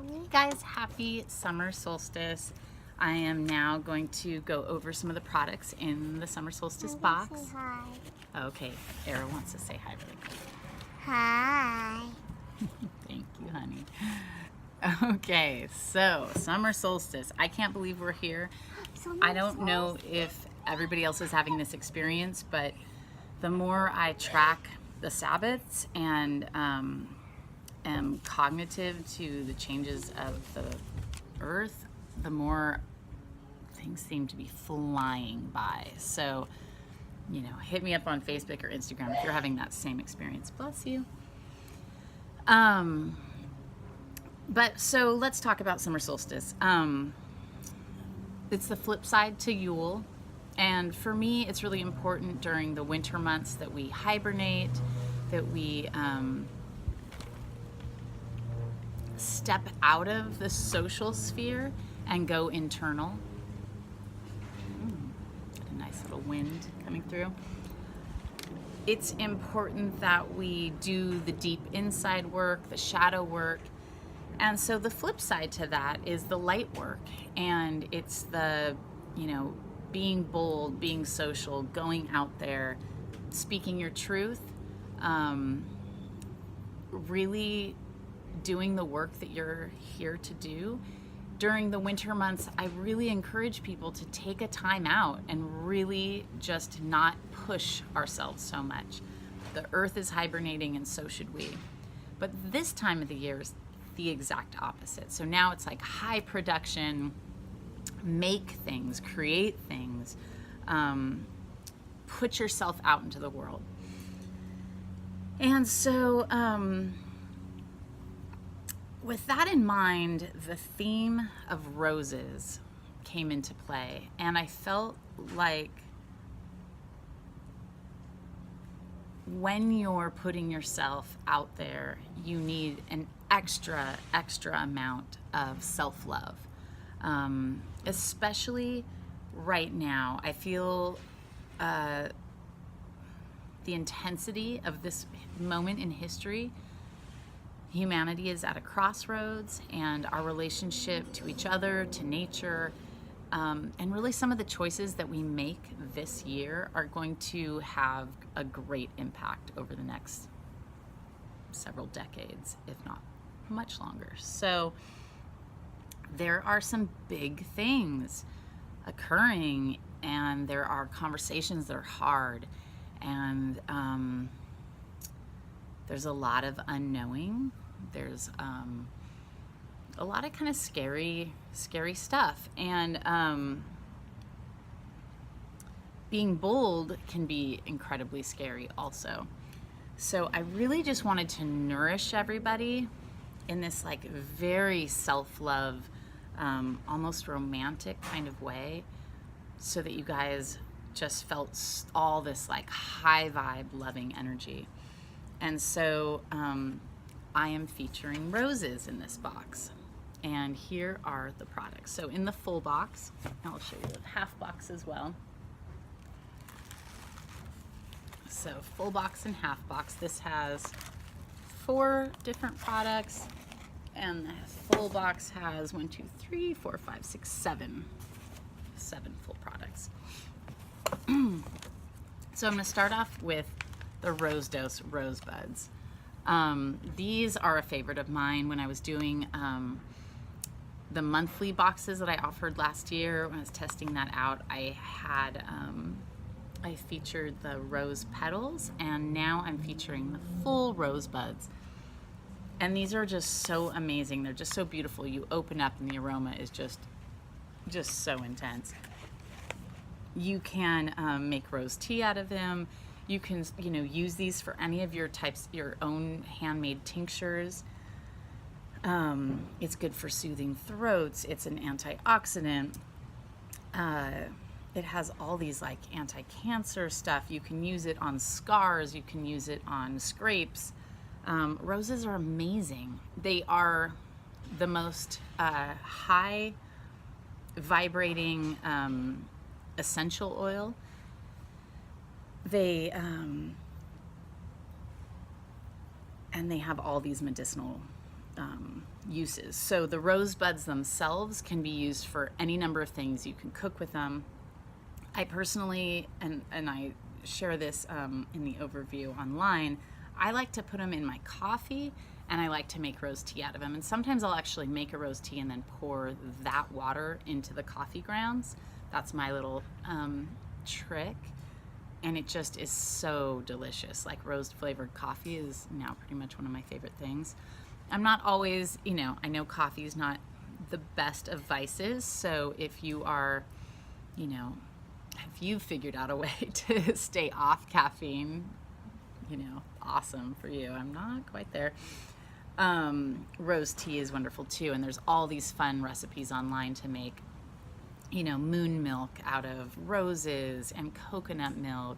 Hey guys, happy summer solstice. I am now going to go over some of the products in the summer solstice box. Say hi. Okay, Era wants to say hi really quick. Hi. Thank you, honey. Okay, so summer solstice. I can't believe we're here. I don't know if everybody else is having this experience, but the more I track the Sabbats and am cognitive to the changes of the earth, the more things seem to be flying by. So, hit me up on Facebook or Instagram if you're having that same experience. Bless you. But so let's talk about summer solstice. It's the flip side to Yule. And for me, it's really important during the winter months that we hibernate, that we step out of the social sphere and go internal. A nice little wind coming through. It's important that we do the deep inside work, the shadow work. And so the flip side to that is the light work. And it's the, being bold, being social, going out there, speaking your truth, really doing the work that you're here to do. During the winter months, I really encourage people to take a time out and really just not push ourselves so much. The earth is hibernating and so should we. But this time of the year is the exact opposite. So now it's like high production, make things, create things, put yourself out into the world. And so with that in mind, the theme of roses came into play, and I felt like when you're putting yourself out there, you need an extra amount of self-love. Especially right now, I feel the intensity of this moment in history. Humanity is at a crossroads, and our relationship to each other, to nature, and really some of the choices that we make this year are going to have a great impact over the next several decades, if not much longer. So there are some big things occurring, and there are conversations that are hard, and there's a lot of unknowing. There's a lot of kind of scary stuff, and being bold can be incredibly scary also. So I really just wanted to nourish everybody in this like very self-love, almost romantic kind of way, so that you guys just felt all this like high vibe loving energy. And so I am featuring roses in this box, and here are the products. So in the full box, I'll show you the half box as well. So full box and half box, this has 4 different products, and the full box has 1, 2, 3, 4, 5, 6, 7 full products. So I'm going to start off with the Rose Dose Rosebuds. These are a favorite of mine. When I was doing the monthly boxes that I offered last year, when I was testing that out, I featured the rose petals, and now I'm featuring the full rosebuds. And these are just so amazing. They're just so beautiful. You open up and the aroma is just so intense. You can make rose tea out of them. You can, use these for any of your own handmade tinctures. It's good for soothing throats. It's an antioxidant. It has all these like anti-cancer stuff. You can use it on scars. You can use it on scrapes. Roses are amazing. They are the most high vibrating essential oil. They and they have all these medicinal uses. So the rosebuds themselves can be used for any number of things. You can cook with them. I personally, and I share this in the overview online, I like to put them in my coffee, and I like to make rose tea out of them. And sometimes I'll actually make a rose tea and then pour that water into the coffee grounds. That's my little trick. And it just is so delicious. Like rose flavored coffee is now pretty much one of my favorite things. I'm not always, I know coffee is not the best of vices. So if you are, if you've figured out a way to stay off caffeine, awesome for you. I'm not quite there. Rose tea is wonderful too. And there's all these fun recipes online to make, moon milk out of roses and coconut milk.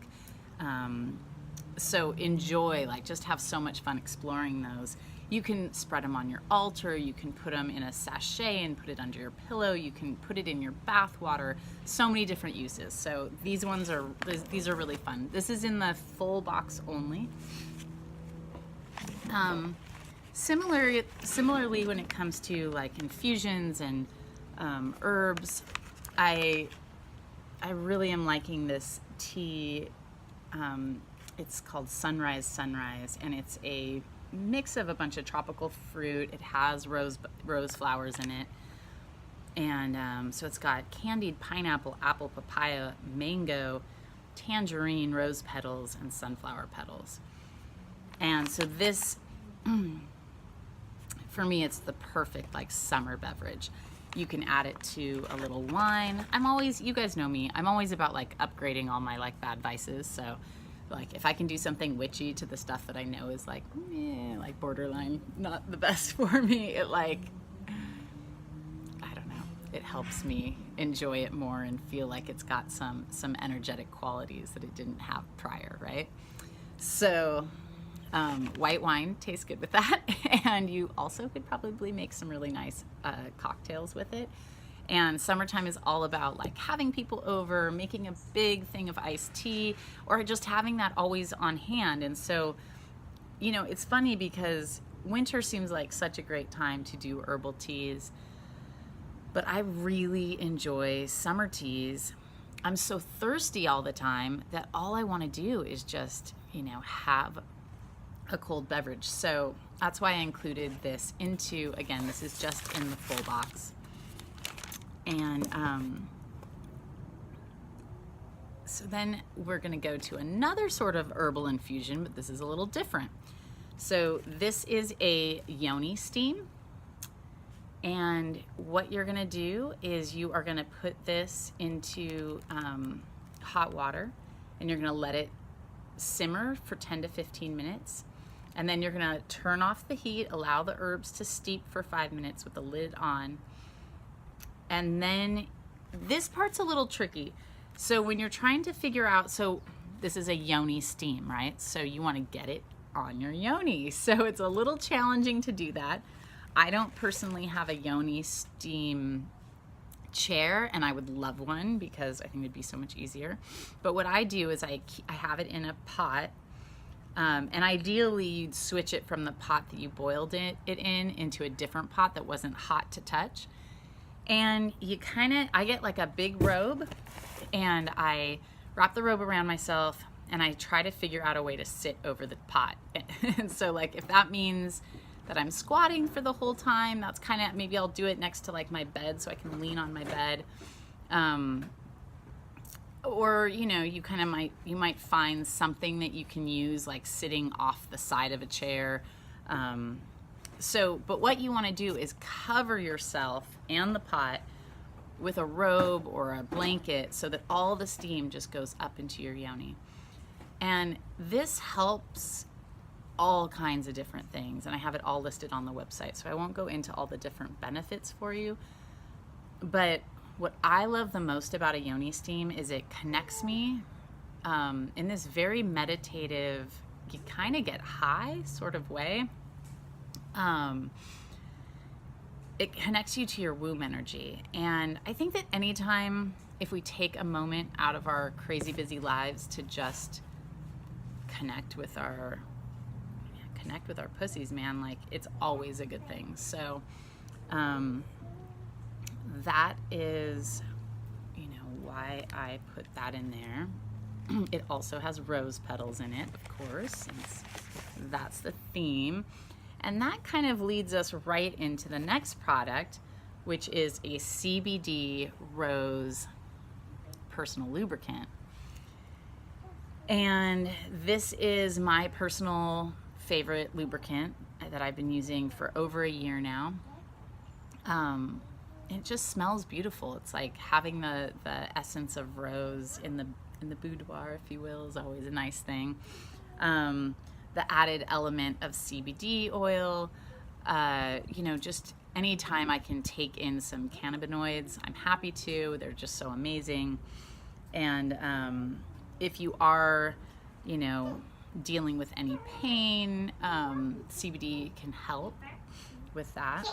So enjoy, just have so much fun exploring those. You can spread them on your altar. You can put them in a sachet and put it under your pillow. You can put it in your bath water. So many different uses. So these are really fun. This is in the full box only. Similarly, when it comes to infusions and herbs, I really am liking this tea. It's called Sunrise, and it's a mix of a bunch of tropical fruit. It has rose flowers in it, and so it's got candied pineapple, apple, papaya, mango, tangerine, rose petals, and sunflower petals. And so this, for me, it's the perfect summer beverage. You can add it to a little wine. You guys know me, I'm always about upgrading all my bad vices. So if I can do something witchy to the stuff that I know is borderline not the best for me, it I don't know, it helps me enjoy it more and feel like it's got some energetic qualities that it didn't have prior, right? So white wine tastes good with that, and you also could probably make some really nice cocktails with it. And summertime is all about having people over, making a big thing of iced tea, or just having that always on hand. And so, it's funny because winter seems like such a great time to do herbal teas, but I really enjoy summer teas. I'm so thirsty all the time that all I want to do is just, have a cold beverage. So that's why I included this into, again, this is just in the full box. And so then we're going to go to another sort of herbal infusion, but this is a little different. So this is a yoni steam. And what you're going to do is you are going to put this into hot water, and you're going to let it simmer for 10 to 15 minutes. And then you're going to turn off the heat, allow the herbs to steep for 5 minutes with the lid on. And then this part's a little tricky. So when you're trying to figure out, so this is a yoni steam, right? So you want to get it on your yoni. So it's a little challenging to do that. I don't personally have a yoni steam chair, and I would love one because I think it'd be so much easier. But what I do is I have it in a pot, and ideally you'd switch it from the pot that you boiled it in into a different pot that wasn't hot to touch. And I get a big robe, and I wrap the robe around myself, and I try to figure out a way to sit over the pot. And so if that means that I'm squatting for the whole time, that's maybe I'll do it next to my bed so I can lean on my bed. Or, you might find something that you can use sitting off the side of a chair. But what you want to do is cover yourself and the pot with a robe or a blanket so that all the steam just goes up into your yoni. And this helps all kinds of different things, and I have it all listed on the website, so I won't go into all the different benefits for you. But what I love the most about a yoni steam is it connects me in this very meditative, you kind of get high sort of way. It connects you to your womb energy. And I think that anytime, if we take a moment out of our crazy busy lives to just connect with connect with our pussies, man, like it's always a good thing. So that is, you know, why I put that in there. It also has rose petals in it, of course, since that's the theme. And that kind of leads us right into the next product, which is a CBD Rose personal lubricant. And this is my personal favorite lubricant that I've been using for over a year now. It just smells beautiful. It's like having the essence of rose in the boudoir, if you will, is always a nice thing. The added element of CBD oil, you know, just anytime I can take in some cannabinoids, I'm happy to. They're just so amazing. And if you are, you know, dealing with any pain, CBD can help with that.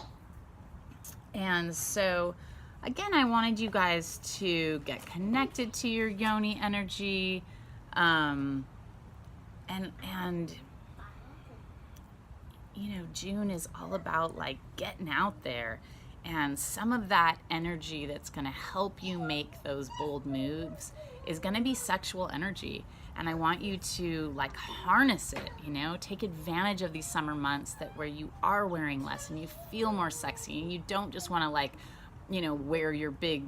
And so, again, I wanted you guys to get connected to your yoni energy, and you know, June is all about like getting out there, and some of that energy that's going to help you make those bold moves is going to be sexual energy. And I want you to like harness it, you know, take advantage of these summer months where you are wearing less and you feel more sexy, and you don't just want to like, you know, wear your big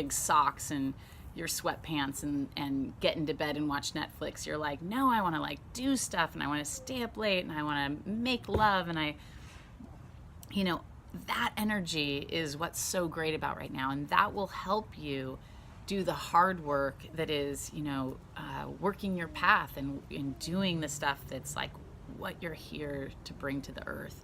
socks and your sweatpants and get into bed and watch Netflix. You're like, no, I want to like do stuff, and I want to stay up late, and I want to make love, and you know, that energy is what's so great about right now, and that will help you do the hard work that is, you know, working your path and doing the stuff that's like what you're here to bring to the earth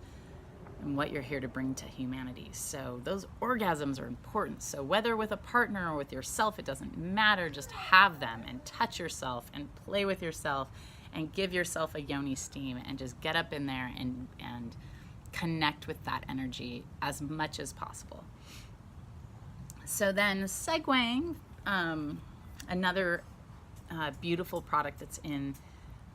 and what you're here to bring to humanity. So those orgasms are important. So whether with a partner or with yourself, it doesn't matter. Just have them and touch yourself and play with yourself and give yourself a yoni steam and just get up in there and connect with that energy as much as possible. So then segueing, another beautiful product that's in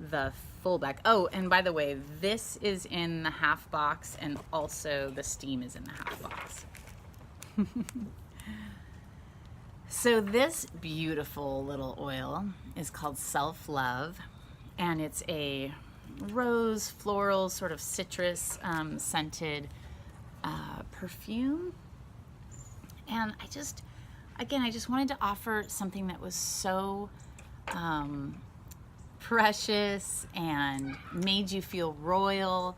the full bag. Oh, and by the way, this is in the half box, and also the steam is in the half box. So this beautiful little oil is called Self Love, and it's a rose, floral, sort of citrus scented perfume. And I just wanted to offer something that was so precious and made you feel royal.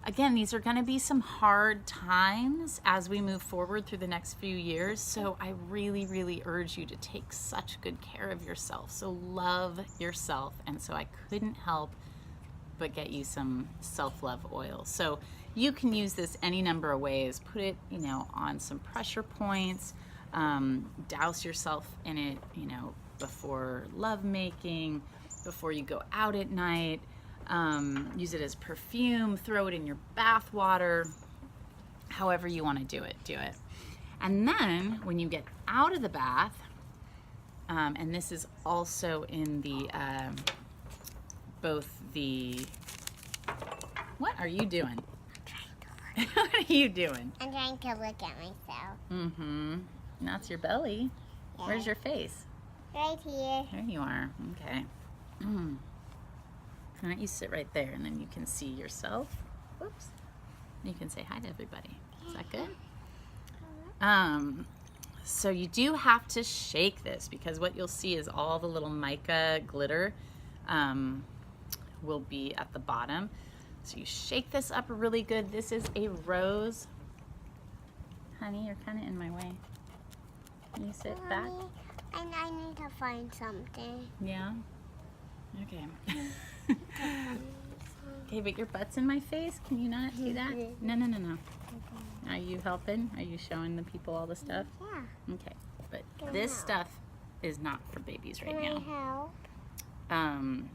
Again, these are going to be some hard times as we move forward through the next few years. So I really, really urge you to take such good care of yourself. So love yourself. And so I couldn't help but get you some self-love oil. So you can use this any number of ways. Put it, you know, on some pressure points. Douse yourself in it, you know, before love making, before you go out at night. Use it as perfume, throw it in your bath water, however you want to do it, do it. And then when you get out of the bath, and this is also in the, both the, what are you doing? What are you doing? I'm trying to look at myself. Mm-hmm. That's your belly. Yeah. Where's your face? Right here. There you are. Okay. Why don't you sit right there, and then you can see yourself. Whoops. You can say hi to everybody. Is that good? So you do have to shake this, because what you'll see is all the little mica glitter will be at the bottom. So you shake this up really good. This is a rose. Honey, you're kind of in my way. Can you sit back? And I need to find something. Yeah? Okay. Okay, but your butt's in my face. Can you not do that? No. Are you helping? Are you showing the people all the stuff? Yeah. Okay, but this stuff is not for babies right now. Can I help?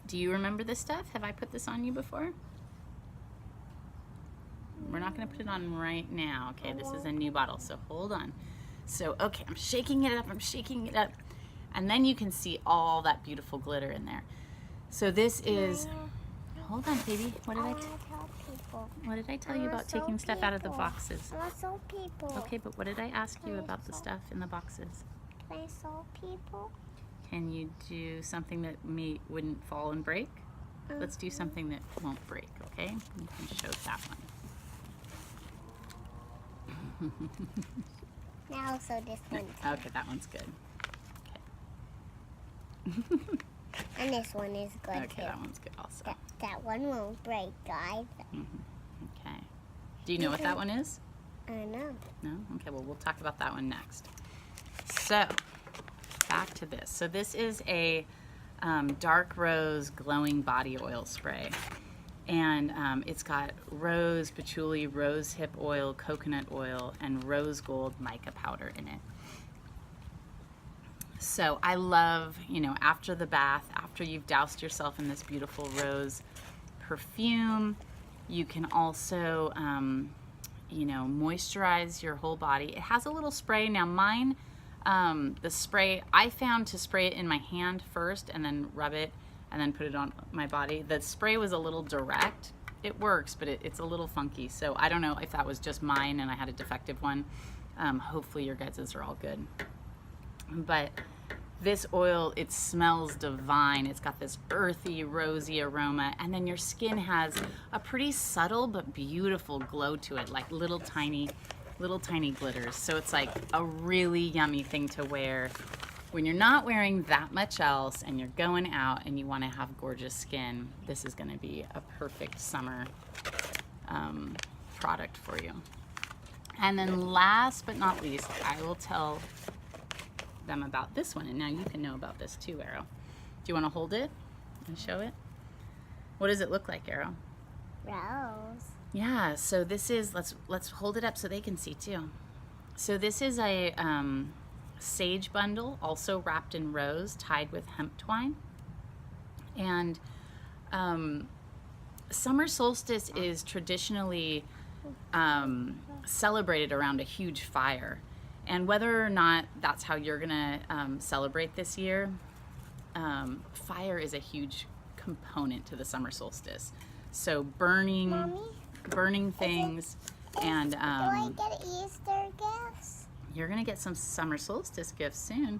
Do you remember this stuff? Have I put this on you before? We're not going to put it on right now. Okay, this is a new bottle, so hold on. So, okay, I'm shaking it up, and then you can see all that beautiful glitter in there. So this is, Hold on, baby. What I did I want to tell people. what did I tell you about show taking stuff out of the people. boxes? I want to show people. Okay, but what did I ask you about the stuff in the boxes? Can I show people? Can you do something that wouldn't fall and break? Let's do something that won't break, okay? You can show that one. Now also this one. Okay, that one's good. And this one is good Okay, too. that one's good also. That one won't break, guys. Okay. Do you know what that one is? I know. No? Okay, well, we'll talk about that one next. So, back to this. So this is a dark rose glowing body oil spray. And it's got rose, patchouli, rose hip oil, coconut oil, and rose gold mica powder in it. So I love, you know, after the bath, after you've doused yourself in this beautiful rose perfume, you can also, you know, moisturize your whole body. It has a little spray. Now mine, the spray, I found to spray it in my hand first and then rub it and then put it on my body. The spray was a little direct. It works, but it's a little funky. So I don't know if that was just mine and I had a defective one. Hopefully your guys's are all good. But this oil, it smells divine. It's got this earthy, rosy aroma, and then your skin has a pretty subtle but beautiful glow to it, like little tiny glitters. So it's like a really yummy thing to wear when you're not wearing that much else and you're going out and you want to have gorgeous skin. This is going to be a perfect summer product for you. And then last but not least, I will tell them about this one, and now you can know about this too, Arrow. Do you want to hold it and show it? What does it look like, Arrow? Rose. Yeah, so this is, let's hold it up so they can see too. So this is a sage bundle, also wrapped in rose, tied with hemp twine. And summer solstice is traditionally celebrated around a huge fire. And whether or not that's how you're gonna celebrate this year, fire is a huge component to the summer solstice. So burning things, and Do I get Easter gifts? you're gonna get some summer solstice gifts soon.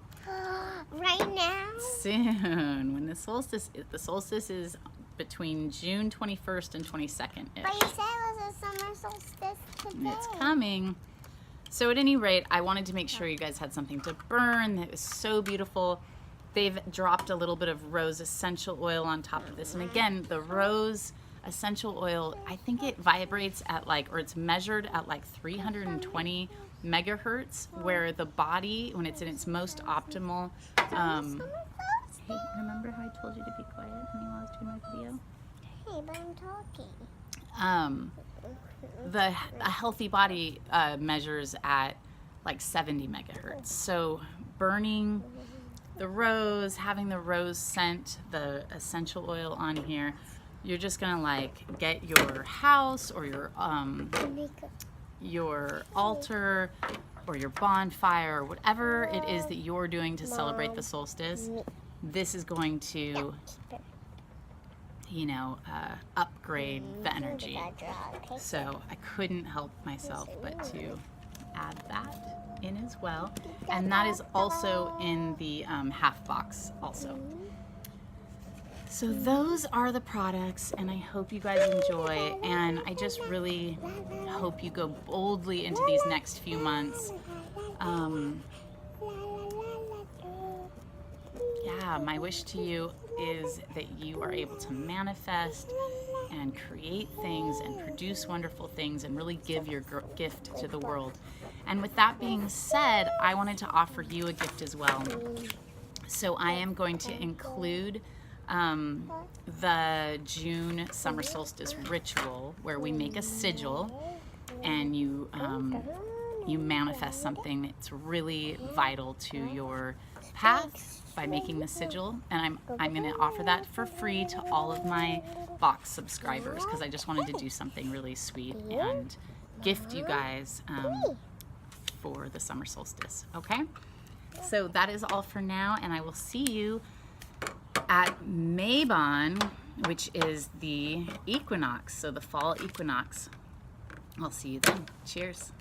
Right now? Soon, when the solstice is between June 21st and 22nd. But you said it was a summer solstice today. It's coming. So at any rate, I wanted to make sure you guys had something to burn that was so beautiful. They've dropped a little bit of rose essential oil on top of this. And again, the rose essential oil, I think it vibrates at like, or it's measured at like 320 megahertz, where the body, when it's in its most optimal, hey, remember how I told you to be quiet honey, while I was doing my video? Hey, but I'm talking. A healthy body measures at like 70 megahertz. So burning the rose, having the rose scent, the essential oil on here, you're just gonna like get your house or your altar or your bonfire or whatever it is that you're doing to celebrate the solstice. This is going to, you know, upgrade the energy. So I couldn't help myself but to add that in as well. And that is also in the half box also. So those are the products, and I hope you guys enjoy, and I just really hope you go boldly into these next few months. Yeah, my wish to you is that you are able to manifest and create things and produce wonderful things and really give your gift to the world. And with that being said, I wanted to offer you a gift as well. So I am going to include the June summer solstice ritual, where we make a sigil and you manifest something that's really vital to your path by making the sigil. And I'm going to offer that for free to all of my box subscribers, because I just wanted to do something really sweet and gift you guys for the summer solstice. Okay, so that is all for now, and I will see you at Maybon which is the equinox, so the fall equinox. I'll see you then. Cheers.